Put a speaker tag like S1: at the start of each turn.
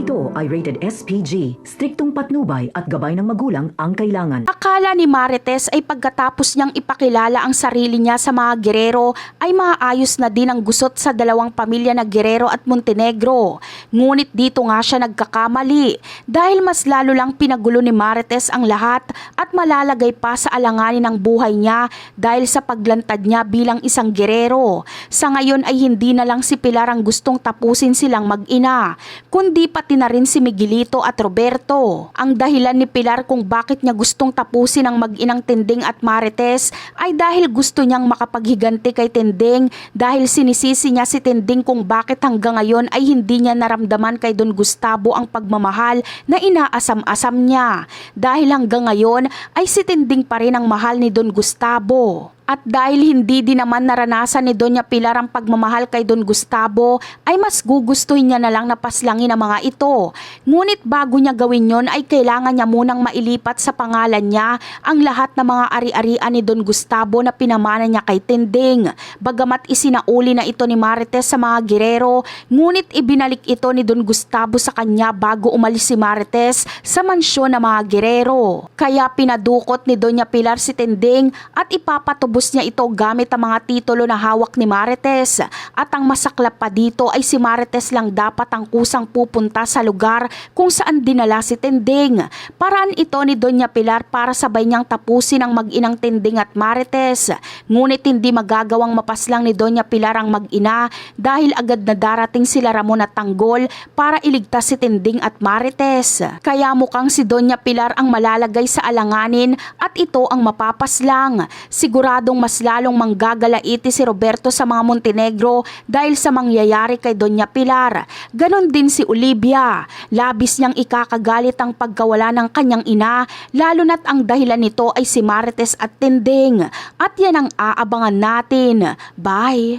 S1: ito ay rated SPG. Striktong patnubay at gabay ng magulang ang kailangan.
S2: Akala ni Marites ay pagkatapos niyang ipakilala ang sarili niya sa mga Guerrero ay maayos na din ang gusot sa dalawang pamilya na Guerrero at Montenegro. Ngunit dito nga siya nagkakamali dahil mas lalo lang pinagulo ni Marites ang lahat at malalagay pa sa alanganin ang buhay niya dahil sa paglantad niya bilang isang Guerrero. Sa ngayon ay hindi na lang si Pilar ang gustong tapusin silang mag-ina, kundi pati na rin si Miguelito at Roberto. Ang dahilan ni Pilar kung bakit niya gustong tapusin ang mag-inang Tinding at Marites ay dahil gusto niyang makapaghiganti kay Tinding dahil sinisisi niya si Tinding kung bakit hanggang ngayon ay hindi niya naramdaman kay Don Gustavo ang pagmamahal na inaasam-asam niya. Dahil hanggang ngayon ay si Tinding pa rin ang mahal ni Don Gustavo. At dahil hindi din naman naranasan ni Doña Pilar ang pagmamahal kay Don Gustavo, ay mas gugustuhin niya na lang na paslangin ang mga ito. Ngunit bago niya gawin yon ay kailangan niya munang mailipat sa pangalan niya ang lahat ng mga ari-arian ni Don Gustavo na pinamana niya kay Tinding. Bagamat isinauli na ito ni Marites sa mga Guerrero, ngunit ibinalik ito ni Don Gustavo sa kanya bago umalis si Marites sa mansyon ng mga Guerrero. Kaya pinadukot ni Doña Pilar si Tinding at ipapatubos niya ito gamit ang mga titulo na hawak ni Marites. At ang masaklap pa dito ay si Marites lang dapat ang kusang pupunta sa lugar kung saan dinala si Tinding. Paraan ito ni Doña Pilar para sabay niyang tapusin ang mag-inang Tinding at Marites. Ngunit hindi magagawang mapaslang ni Doña Pilar ang mag-ina dahil agad na darating sila Ramon at Tanggol para iligtas si Tinding at Marites. Kaya mukhang si Doña Pilar ang malalagay sa alanganin at ito ang mapapaslang. Siguradong mas lalong manggagalaiti si Roberto sa mga Montenegro dahil sa mangyayari kay Doña Pilar. Ganon din si Olivia. Labis niyang ikakagalit ang pagkawala ng kanyang ina, lalo na't ang dahilan nito ay si Marites at Tinding. At yan ang aabangan natin. Bye!